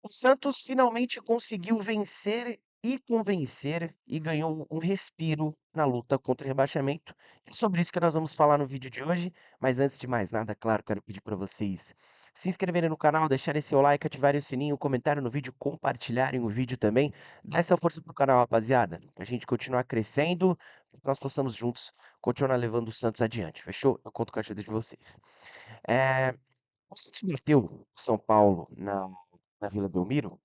O Santos finalmente conseguiu vencer e convencer e ganhou um respiro na luta contra o rebaixamento. É sobre isso que nós vamos falar no vídeo de hoje, mas antes de mais nada, claro, quero pedir para vocês se inscreverem no canal, deixarem seu like, ativarem o sininho, comentarem no vídeo, compartilharem o vídeo também. Dá essa força pro canal, rapaziada, pra gente continuar crescendo, pra que nós possamos juntos continuar levando o Santos adiante, fechou? Eu conto com a ajuda de vocês. É, o Santos bateu o São Paulo na Vila Belmiro,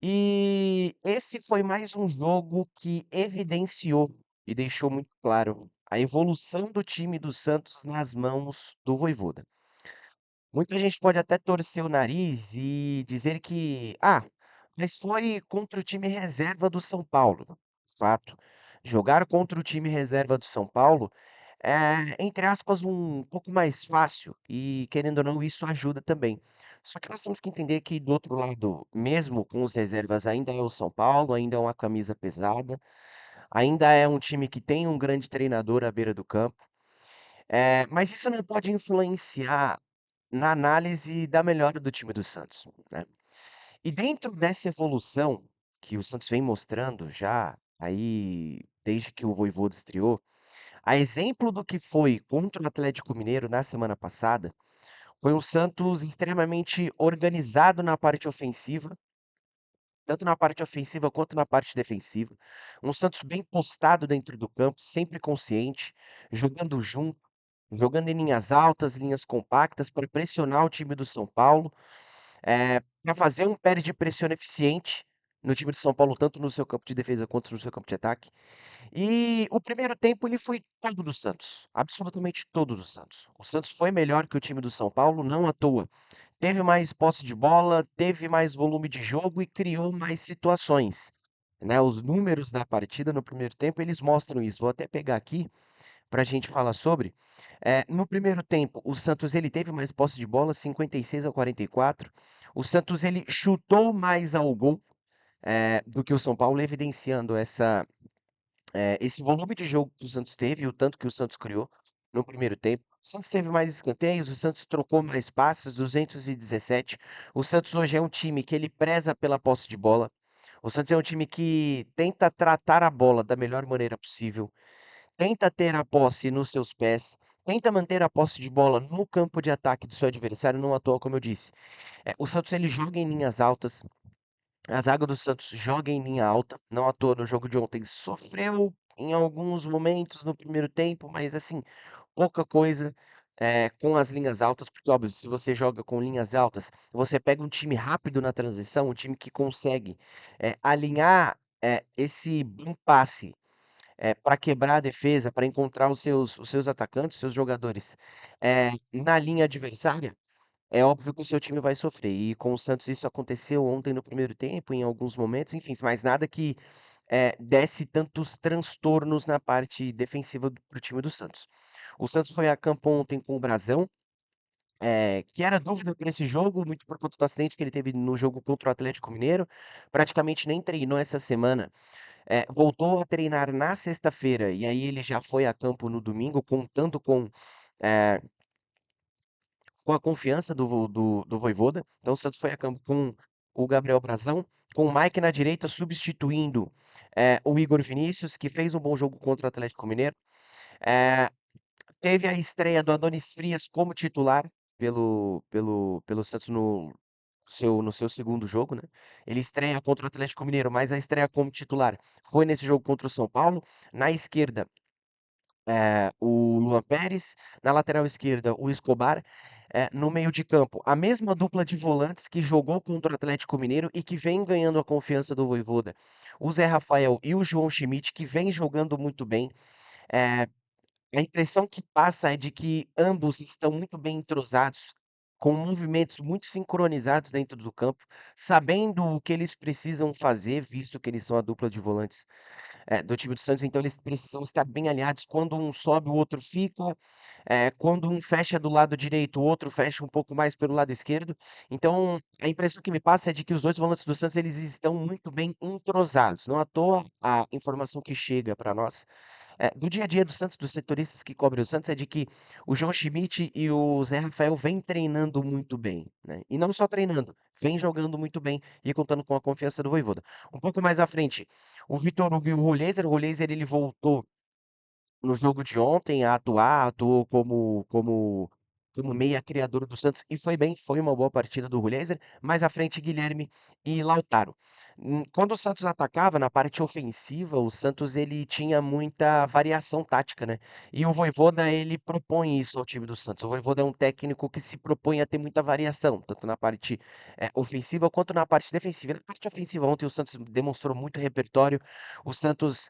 e esse foi mais um jogo que evidenciou e deixou muito claro a evolução do time do Santos nas mãos do Vojvoda. Muita gente pode até torcer o nariz e dizer que, mas foi contra o time reserva do São Paulo. Fato. Jogar contra o time reserva do São Paulo é, entre aspas, um pouco mais fácil e, querendo ou não, isso ajuda também. Só que nós temos que entender que, do outro lado, mesmo com os reservas, ainda é o São Paulo, ainda é uma camisa pesada, ainda é um time que tem um grande treinador à beira do campo. Mas isso não pode influenciar na análise da melhora do time do Santos, né. E dentro dessa evolução que o Santos vem mostrando já, aí, desde que o Vojvoda estreou, a exemplo do que foi contra o Atlético Mineiro na semana passada, foi um Santos extremamente organizado na parte ofensiva, tanto na parte ofensiva quanto na parte defensiva. Um Santos bem postado dentro do campo, sempre consciente, jogando junto, jogando em linhas altas, linhas compactas, para pressionar o time do São Paulo, para fazer um pé de pressão eficiente no time de São Paulo, tanto no seu campo de defesa quanto no seu campo de ataque. E o primeiro tempo ele foi todo do Santos, absolutamente todo do Santos. O Santos foi melhor que o time do São Paulo, não à toa. Teve mais posse de bola, teve mais volume de jogo e criou mais situações, né? Os números da partida no primeiro tempo, eles mostram isso. Vou até pegar aqui para a gente falar sobre. No primeiro tempo, o Santos ele teve mais posse de bola, 56-44. O Santos ele chutou mais ao gol do que o São Paulo, evidenciando esse volume de jogo que o Santos teve e o tanto que o Santos criou no primeiro tempo. O Santos teve mais escanteios, o Santos trocou mais passes, 217. O Santos hoje é um time que ele preza pela posse de bola. O Santos é um time que tenta tratar a bola da melhor maneira possível, tenta ter a posse nos seus pés, tenta manter a posse de bola no campo de ataque do seu adversário, não à toa, como eu disse. O Santos ele joga em linhas altas, a zaga do Santos joga em linha alta, não à toa no jogo de ontem sofreu em alguns momentos no primeiro tempo, mas assim, pouca coisa, com as linhas altas, porque óbvio, se você joga com linhas altas, você pega um time rápido na transição, um time que consegue, alinhar, esse bom passe, pra quebrar a defesa, para encontrar os seus atacantes, seus jogadores, na linha adversária, é óbvio que o seu time vai sofrer, e com o Santos isso aconteceu ontem no primeiro tempo, em alguns momentos, enfim, mas nada que, desse tantos transtornos na parte defensiva para o time do Santos. O Santos foi a campo ontem com o Brasão, que era dúvida para esse jogo, muito por conta do acidente que ele teve no jogo contra o Atlético Mineiro, praticamente nem treinou essa semana, voltou a treinar na sexta-feira, e aí ele já foi a campo no domingo, contando eh com a confiança do Vojvoda. Então o Santos foi a campo com o Gabriel Brazão, com o Mike na direita substituindo, o Igor Vinícius, que fez um bom jogo contra o Atlético Mineiro. Eh, Teve a estreia do Adonis Frias como titular pelo Santos no seu segundo jogo, né. Ele estreia contra o Atlético Mineiro, mas a estreia como titular foi nesse jogo contra o São Paulo. Na esquerda, o Luan Pérez, na lateral esquerda o Escobar, no meio de campo a mesma dupla de volantes que jogou contra o Atlético Mineiro e que vem ganhando a confiança do Vojvoda, o Zé Rafael e o João Schmidt, que vem jogando muito bem. Eh, a impressão que passa é de que ambos estão muito bem entrosados, com movimentos muito sincronizados dentro do campo, sabendo o que eles precisam fazer, visto que eles são a dupla de volantes do time do Santos, então eles precisam estar bem alinhados. Quando um sobe, o outro fica. Quando um fecha do lado direito, o outro fecha um pouco mais pelo lado esquerdo. Então, a impressão que me passa é de que os dois volantes do Santos eles estão muito bem entrosados. Não à toa, a informação que chega para nós do dia a dia do Santos, dos setoristas que cobrem o Santos, é de que o João Schmidt e o Zé Rafael vêm treinando muito bem, né? E não só treinando, vem jogando muito bem e contando com a confiança do Vojvoda. Um pouco mais à frente, o Vitor Hugo e o Rolezer ele voltou no jogo de ontem a atuar, atuou como meia criador do Santos e foi bem, foi uma boa partida do Rulezer. Mais à frente, Guilherme e Lautaro. Quando o Santos atacava na parte ofensiva, o Santos ele tinha muita variação tática, né? E o Vojvoda ele propõe isso ao time do Santos. O Vojvoda é um técnico que se propõe a ter muita variação, tanto na parte ofensiva quanto na parte defensiva. Na parte ofensiva, ontem o Santos demonstrou muito repertório. O Santos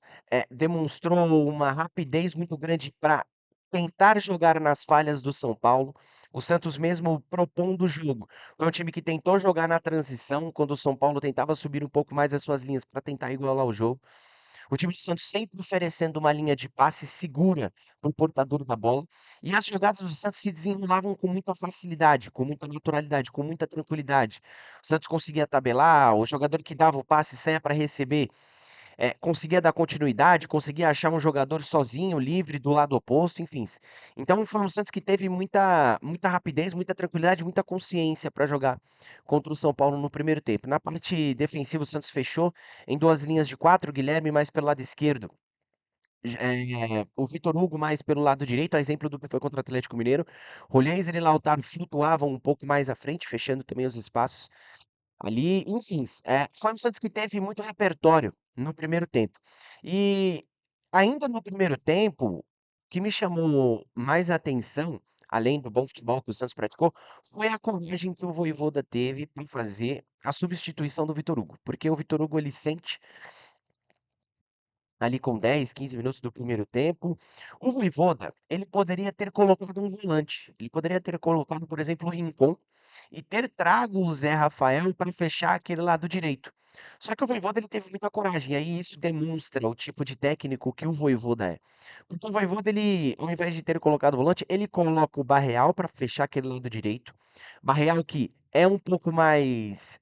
demonstrou uma rapidez muito grande para tentar jogar nas falhas do São Paulo. O Santos mesmo propondo o jogo. Foi um time que tentou jogar na transição, quando o São Paulo tentava subir um pouco mais as suas linhas para tentar igualar o jogo. O time do Santos sempre oferecendo uma linha de passe segura para o portador da bola. E as jogadas do Santos se desenrolavam com muita facilidade, com muita naturalidade, com muita tranquilidade. O Santos conseguia tabelar, o jogador que dava o passe saia para receber conseguia dar continuidade, conseguia achar um jogador sozinho, livre, do lado oposto, enfim. Então foi um Santos que teve muita rapidez, muita tranquilidade, muita consciência para jogar contra o São Paulo no primeiro tempo. Na parte defensiva, o Santos fechou em duas linhas de quatro, Guilherme mais pelo lado esquerdo. O Vitor Hugo mais pelo lado direito, a exemplo do que foi contra o Atlético Mineiro. Rolheiser e Lautaro flutuavam um pouco mais à frente, fechando também os espaços ali, enfim, foi um Santos que teve muito repertório no primeiro tempo. E ainda no primeiro tempo, o que me chamou mais atenção, além do bom futebol que o Santos praticou, foi a coragem que o Vojvoda teve para fazer a substituição do Vitor Hugo. Porque o Vitor Hugo ele sente ali com 10, 15 minutos do primeiro tempo. O Vojvoda, ele poderia ter colocado um volante. Ele poderia ter colocado, por exemplo, o Rincon e ter trago o Zé Rafael para fechar aquele lado direito. Só que o Vojvoda ele teve muita coragem, e aí isso demonstra o tipo de técnico que o Vojvoda é. Porque o Vojvoda, ele, ao invés de ter colocado o volante, ele coloca o Barreal para fechar aquele lado direito. Barreal que é um pouco mais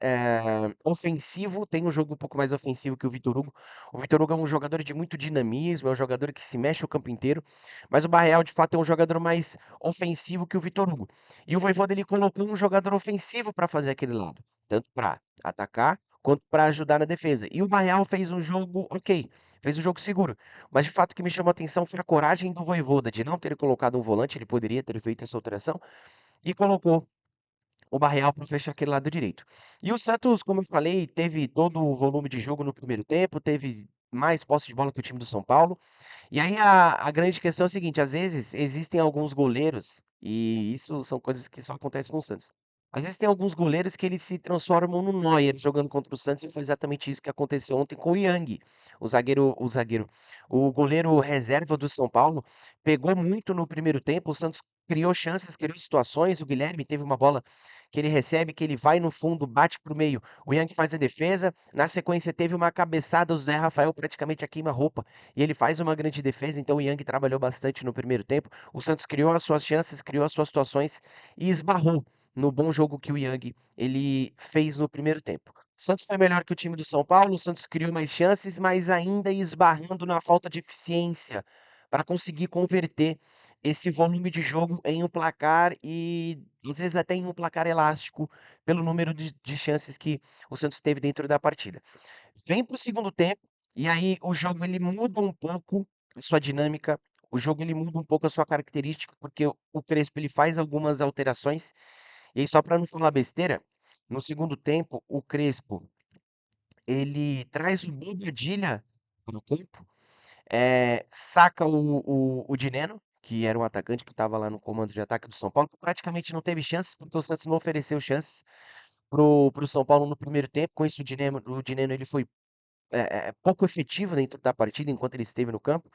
ofensivo, tem um jogo um pouco mais ofensivo que o Vitor Hugo. O Vitor Hugo é um jogador de muito dinamismo, é um jogador que se mexe o campo inteiro, mas o Barreal de fato é um jogador mais ofensivo que o Vitor Hugo. E o Vojvoda ele colocou um jogador ofensivo para fazer aquele lado, tanto para atacar quanto para ajudar na defesa. E o Barreal fez um jogo ok, fez um jogo seguro. Mas de fato o que me chamou a atenção foi a coragem do Vojvoda de não ter colocado um volante, ele poderia ter feito essa alteração, e colocou o Barreal para fechar aquele lado direito. E o Santos, como eu falei, teve todo o volume de jogo no primeiro tempo, teve mais posse de bola que o time do São Paulo. E aí a grande questão é o seguinte, às vezes existem alguns goleiros, e isso são coisas que só acontecem com o Santos. Às vezes tem alguns goleiros que eles se transformam no Neuer jogando contra o Santos, e foi exatamente isso que aconteceu ontem com o Yang, o goleiro reserva do São Paulo, pegou muito no primeiro tempo, o Santos criou chances, criou situações, o Guilherme teve uma bola que ele recebe, que ele vai no fundo, bate pro meio, o Yang faz a defesa, na sequência teve uma cabeçada, o Zé Rafael praticamente a queima-roupa, e ele faz uma grande defesa, então o Yang trabalhou bastante no primeiro tempo. O Santos criou as suas chances, criou as suas situações e esbarrou no bom jogo que o Yang ele fez no primeiro tempo. O Santos foi melhor que o time do São Paulo, o Santos criou mais chances, mas ainda esbarrando na falta de eficiência para conseguir converter esse volume de jogo em um placar e às vezes até em um placar elástico pelo número de chances que o Santos teve dentro da partida. Vem para o segundo tempo, e aí o jogo ele muda um pouco a sua dinâmica, o jogo ele muda um pouco a sua característica, porque o Crespo ele faz algumas alterações, e aí só para não falar besteira, no segundo tempo o Crespo ele traz o Bobadilha para o campo, saca o Dineno, que era um atacante que estava lá no comando de ataque do São Paulo, que praticamente não teve chances, porque o Santos não ofereceu chances pro São Paulo no primeiro tempo. Com isso, o Dineno ele foi pouco efetivo dentro da partida enquanto ele esteve no campo.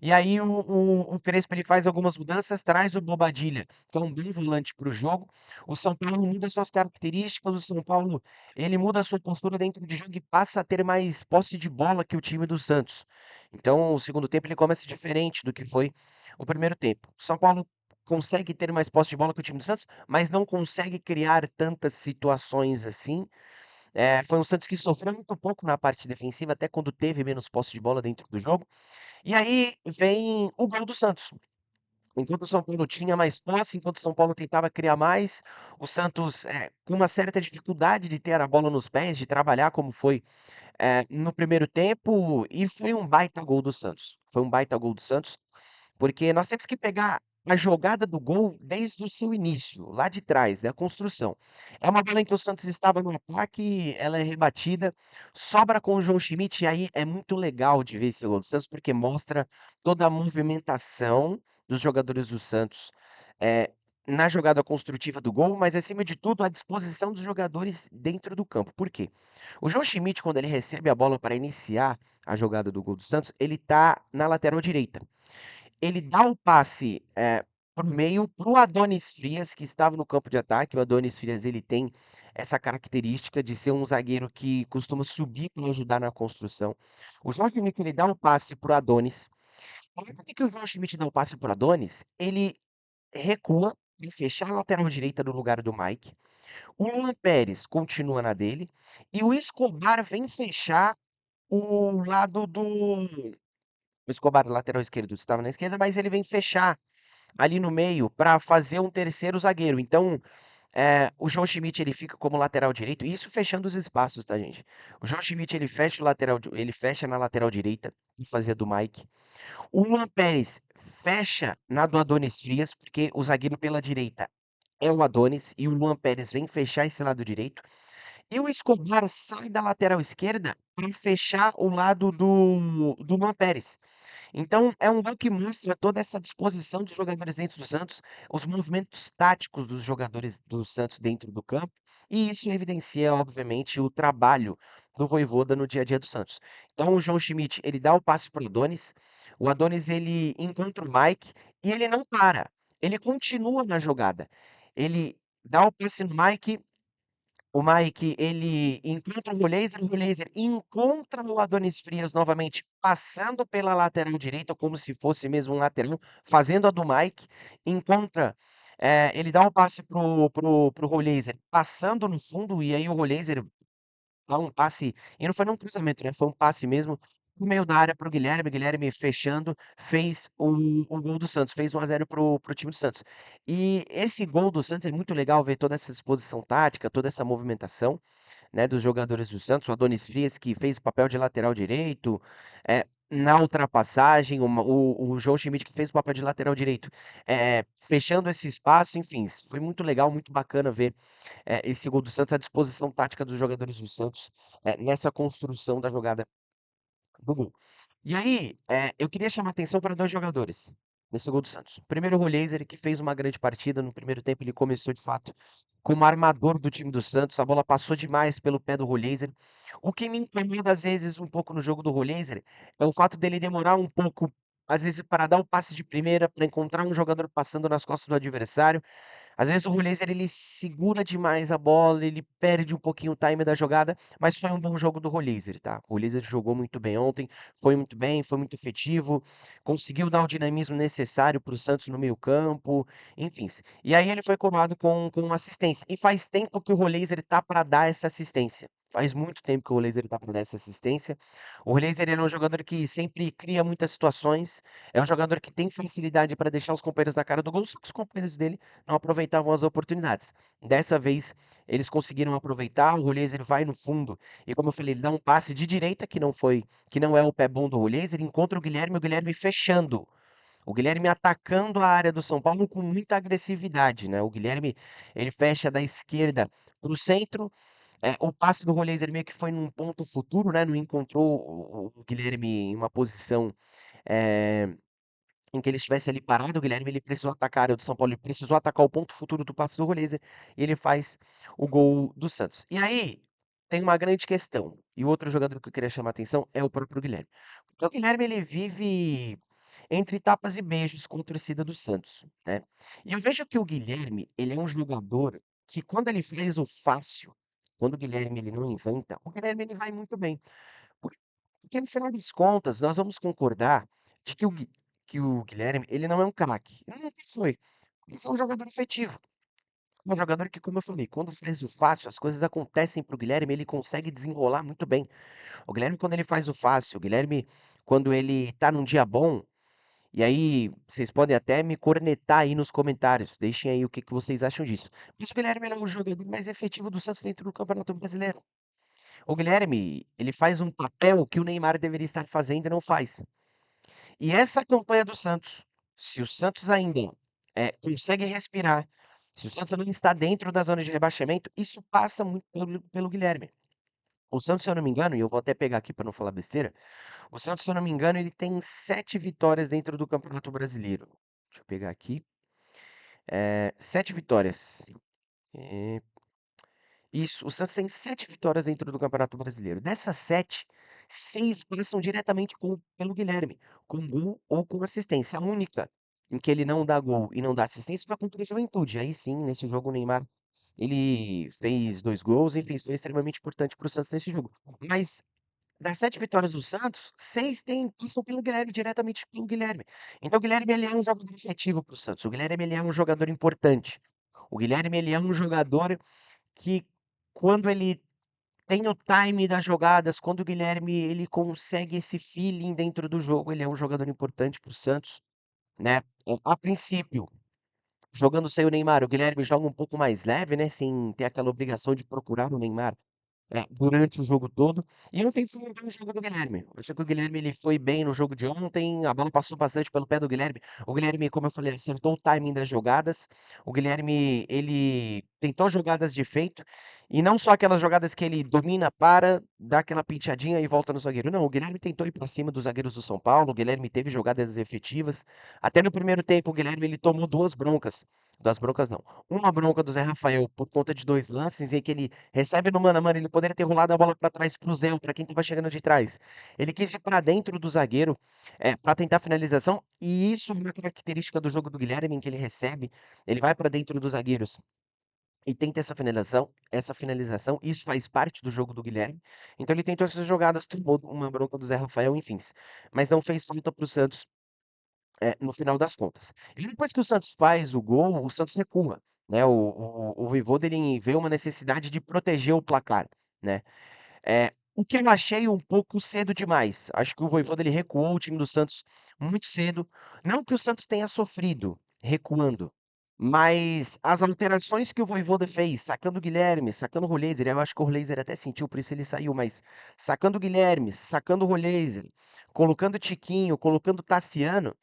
E aí o Crespo ele faz algumas mudanças, traz o Bobadilha, que é um bom volante para o jogo. O São Paulo muda suas características, o São Paulo ele muda a sua postura dentro de jogo e passa a ter mais posse de bola que o time do Santos. Então o segundo tempo ele começa diferente do que foi o primeiro tempo. O São Paulo consegue ter mais posse de bola que o time do Santos, mas não consegue criar tantas situações assim Foi um Santos que sofreu muito pouco na parte defensiva, até quando teve menos posse de bola dentro do jogo. E aí vem o gol do Santos. Enquanto o São Paulo tinha mais posse, enquanto o São Paulo tentava criar mais, o Santos, com uma certa dificuldade de ter a bola nos pés, de trabalhar como foi no primeiro tempo, e foi um baita gol do Santos. Foi um baita gol do Santos, porque nós temos que pegar a jogada do gol desde o seu início, lá de trás, da construção. É uma bola em que o Santos estava no ataque, ela é rebatida, sobra com o João Schmidt, e aí é muito legal de ver esse gol do Santos, porque mostra toda a movimentação dos jogadores do Santos eh, na jogada construtiva do gol, mas acima de tudo a disposição dos jogadores dentro do campo. Por quê? O João Schmidt, quando ele recebe a bola para iniciar a jogada do gol do Santos, ele está na lateral direita. Ele dá o passe, para o meio, para o Adonis Frias, que estava no campo de ataque. O Adonis Frias, ele tem essa característica de ser um zagueiro que costuma subir para ajudar na construção. O João Schmidt, ele dá um passe para o Adonis. Aí por que que o João Schmidt dá o passe para o Adonis? Ele recua e fechar a lateral direita no lugar do Mike. O Luan Pérez continua na dele. E o Escobar vem fechar o lado do. O Escobar, lateral esquerdo, estava na esquerda, mas ele vem fechar ali no meio para fazer um terceiro zagueiro. Então, o João Schmidt ele fica como lateral direito, isso fechando os espaços, tá, gente? O João Schmidt ele fecha o lateral, ele fecha na lateral direita e fazia do Mike. O Luan Pérez fecha na do Adonis Frias, porque o zagueiro pela direita é o Adonis e o Luan Pérez vem fechar esse lado direito. E o Escobar sai da lateral esquerda para fechar o lado do Luan Pérez. Então, é um gol que mostra toda essa disposição dos jogadores dentro do Santos, os movimentos táticos dos jogadores do Santos dentro do campo, e isso evidencia, obviamente, o trabalho do Vojvoda no dia a dia do Santos. Então, o João Schmidt, ele dá o passe para o Adonis ele encontra o Mike e ele não para, ele continua na jogada. Ele dá o passe no Mike, o Mike, ele encontra o Roleiser encontra o Adonis Frias novamente, passando pela lateral direita, como se fosse mesmo um lateral, fazendo a do Mike, encontra, ele dá um passe pro Roleiser, passando no fundo, e aí o Roleiser dá um passe, e não foi nem um cruzamento, né? Foi um passe mesmo no meio da área para o Guilherme. Guilherme fechando, fez o gol do Santos, fez 1-0 pro time do Santos. E esse gol do Santos é muito legal ver toda essa disposição tática, toda essa movimentação, né, dos jogadores do Santos. O Adonis Frias que fez o papel de lateral direito, na ultrapassagem, o João Schmidt que fez o papel de lateral direito, fechando esse espaço, enfim, foi muito legal, muito bacana ver esse gol do Santos, a disposição tática dos jogadores do Santos nessa construção da jogada do gol. E aí, eu queria chamar atenção para dois jogadores nesse gol do Santos. Primeiro, o Roleiser, que fez uma grande partida. No primeiro tempo, ele começou de fato como armador do time do Santos. A bola passou demais pelo pé do Roleiser. O que me incomoda às vezes um pouco no jogo do Roleiser é o fato dele demorar um pouco, às vezes, para dar o passe de primeira, para encontrar um jogador passando nas costas do adversário. Às vezes o Rulezer ele segura demais a bola, ele perde um pouquinho o time da jogada, mas foi um bom jogo do Rulezer, tá? O Rulezer jogou muito bem ontem, foi muito bem, foi muito efetivo, conseguiu dar o dinamismo necessário para o Santos no meio-campo, enfim. E aí ele foi coroado com uma assistência. E faz tempo que o Rulezer tá para dar essa assistência. Faz muito tempo que o Rulezer tá para dar essa assistência. O Rulezer ele é um jogador que sempre cria muitas situações, é um jogador que tem facilidade para deixar os companheiros na cara do gol, só que os companheiros dele não aproveitavam as oportunidades. Dessa vez, eles conseguiram aproveitar, o Rolheiser ele vai no fundo, e como eu falei, ele dá um passe de direita, que não é o pé bom do Rolheiser, ele encontra o Guilherme fechando. O Guilherme atacando a área do São Paulo com muita agressividade, né? O Guilherme, ele fecha da esquerda para o centro, o passe do Rolheiser meio que foi num ponto futuro, né? Não encontrou o Guilherme em uma posição eh, em que ele estivesse ali parado, o Guilherme ele precisou atacar a área do São Paulo, ele precisou atacar o ponto futuro do passe do Roleza, e ele faz o gol do Santos. E aí tem uma grande questão, e o outro jogador que eu queria chamar a atenção é o próprio Guilherme. Porque o Guilherme ele vive entre tapas e beijos com a torcida do Santos, né? E eu vejo que o Guilherme, ele é um jogador que quando ele faz o fácil, quando o Guilherme ele não inventa, o Guilherme ele vai muito bem. Porque no final das contas, nós vamos concordar de que o Guilherme, ele não é um craque. Ele nunca foi. Ele é um jogador efetivo. É um jogador que, como eu falei, quando faz o fácil, as coisas acontecem para o Guilherme, ele consegue desenrolar muito bem. O Guilherme, quando ele faz o fácil, o Guilherme, quando ele tá num dia bom, e aí vocês podem até me cornetar aí nos comentários, deixem aí o que que vocês acham disso. Mas o Guilherme ele é o jogador mais efetivo do Santos dentro do Campeonato Brasileiro. O Guilherme, ele faz um papel que o Neymar deveria estar fazendo e não faz. E essa campanha do Santos, se o Santos ainda consegue respirar, se o Santos não está dentro da zona de rebaixamento, isso passa muito pelo Guilherme. O Santos, se eu não me engano, e eu vou até pegar aqui para não falar besteira, o Santos, se eu não me engano, ele tem 7 vitórias dentro do Campeonato Brasileiro. Deixa eu pegar aqui. 7 vitórias. É, isso, o Santos tem 7 vitórias dentro do Campeonato Brasileiro. Dessas 7, 6 passam diretamente pelo Guilherme, com gol ou com assistência. A única em que ele não dá gol e não dá assistência foi contra o Juventude. Aí sim, nesse jogo o Neymar ele fez 2 gols, enfim, isso foi extremamente importante para o Santos nesse jogo. Mas das 7 vitórias do Santos, 6 passam pelo Guilherme, diretamente pelo Guilherme. Então o Guilherme ele é um jogador efetivo para o Santos. O Guilherme ele é um jogador importante. O Guilherme ele é um jogador que quando ele tem o time das jogadas, quando o Guilherme ele consegue esse feeling dentro do jogo, ele é um jogador importante para o Santos, né? A princípio, jogando sem o Neymar, o Guilherme joga um pouco mais leve, né? Sem ter aquela obrigação de procurar o Neymar durante o jogo todo. E ontem foi um bom jogo do Guilherme. Eu achei que o Guilherme ele foi bem no jogo de ontem, a bola passou bastante pelo pé do Guilherme. O Guilherme, como eu falei, acertou o timing das jogadas. O Guilherme, ele tentou jogadas de efeito, e não só aquelas jogadas que ele domina, para, dá aquela penteadinha e volta no zagueiro. Não, o Guilherme tentou ir para cima dos zagueiros do São Paulo, o Guilherme teve jogadas efetivas. Até no primeiro tempo, o Guilherme ele tomou duas broncas não, uma bronca do Zé Rafael por conta de 2 lances em que ele recebe no mano a mano, ele poderia ter rolado a bola para trás pro Zé, para quem estava chegando de trás. Ele quis ir para dentro do zagueiro para tentar finalização, e isso é uma característica do jogo do Guilherme, em que ele recebe, ele vai para dentro dos zagueiros e tenta essa finalização, isso faz parte do jogo do Guilherme. Então ele tentou essas jogadas, tomou uma bronca do Zé Rafael, enfim. Mas não fez falta para o Santos no final das contas. E depois que o Santos faz o gol, o Santos recua, né? O Vojvoda ele vê uma necessidade de proteger o placar, né? O que eu achei um pouco cedo demais. Acho que o Vojvoda ele recuou o time do Santos muito cedo. Não que o Santos tenha sofrido recuando, mas as alterações que o Vojvoda fez, sacando o Guilherme, sacando o Roleiser, eu acho que o Roleiser até sentiu, por isso ele saiu, mas sacando o Guilherme, sacando o Roleiser, colocando o Tiquinho, colocando o Tassiano,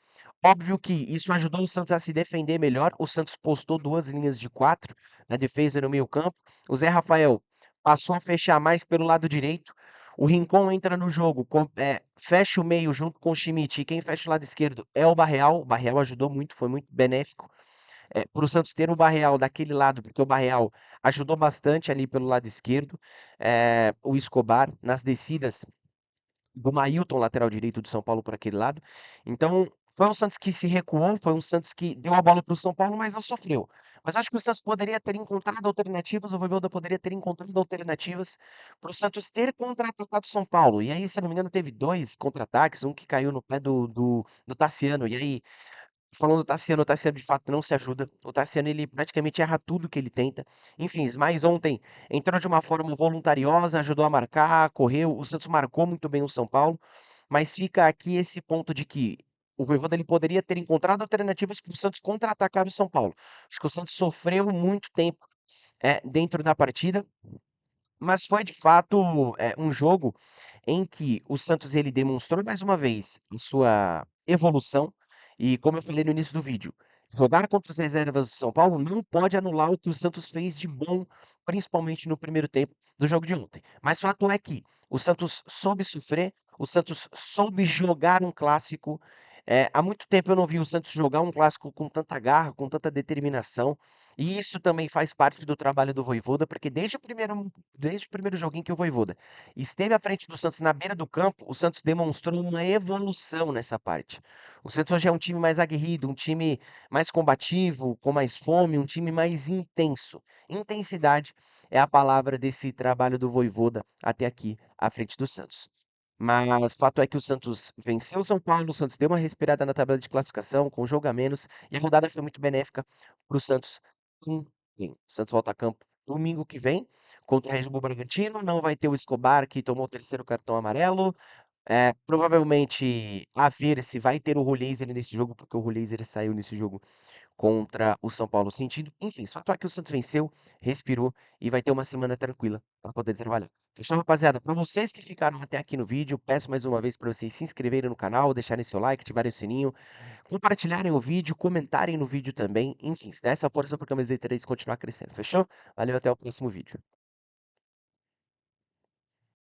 óbvio que isso ajudou o Santos a se defender melhor. O Santos postou 2 linhas de 4 na defesa e no meio-campo. O Zé Rafael passou a fechar mais pelo lado direito. O Rincon entra no jogo, fecha o meio junto com o Schmidt, e quem fecha o lado esquerdo é o Barreal. O Barreal ajudou muito, foi muito benéfico para o Santos ter o Barreal daquele lado, porque o Barreal ajudou bastante ali pelo lado esquerdo. O Escobar nas descidas do Mailton, lateral direito do São Paulo, por aquele lado. Então, foi um Santos que se recuou, foi um Santos que deu a bola para o São Paulo, mas não sofreu. Mas acho que o Santos poderia ter encontrado alternativas, o Vojvoda poderia ter encontrado alternativas para o Santos ter contra-atacado o São Paulo. E aí, se eu não me engano, teve 2 contra-ataques, um que caiu no pé do Tassiano. E aí, falando do Tassiano, o Tassiano de fato não se ajuda. O Tassiano ele praticamente erra tudo que ele tenta. Enfim, mas ontem entrou de uma forma voluntariosa, ajudou a marcar, correu. O Santos marcou muito bem o São Paulo, mas fica aqui esse ponto de que o Vojvoda ele poderia ter encontrado alternativas para o Santos contra-atacar o São Paulo. Acho que o Santos sofreu muito tempo dentro da partida, mas foi de fato um jogo em que o Santos ele demonstrou mais uma vez a sua evolução. E como eu falei no início do vídeo, jogar contra as reservas do São Paulo não pode anular o que o Santos fez de bom, principalmente no primeiro tempo do jogo de ontem. Mas fato é que o Santos soube sofrer, o Santos soube jogar um clássico. Há muito tempo eu não vi o Santos jogar um clássico com tanta garra, com tanta determinação. E isso também faz parte do trabalho do Vojvoda, porque desde o primeiro joguinho que o Vojvoda esteve à frente do Santos na beira do campo, o Santos demonstrou uma evolução nessa parte. O Santos hoje é um time mais aguerrido, um time mais combativo, com mais fome, um time mais intenso. Intensidade é a palavra desse trabalho do Vojvoda até aqui à frente do Santos. Mas fato é que o Santos venceu o São Paulo, o Santos deu uma respirada na tabela de classificação, com jogo a menos, e a rodada foi muito benéfica para o Santos em Sim, o Santos volta a campo domingo que vem contra o Red Bull Bragantino. Não vai ter o Escobar, que tomou o terceiro cartão amarelo. Provavelmente a ver se vai ter o Rullies nesse jogo, porque o Rullies ele saiu nesse jogo contra o São Paulo sentindo. Enfim, só fato é que o Santos venceu, respirou e vai ter uma semana tranquila para poder trabalhar. Fechou, rapaziada? Para vocês que ficaram até aqui no vídeo, peço mais uma vez para vocês se inscreverem no canal, deixarem seu like, ativarem o sininho, compartilharem o vídeo, comentarem no vídeo também. Enfim, se der essa força para a camiseta 3 continuar crescendo. Fechou? Valeu, até o próximo vídeo.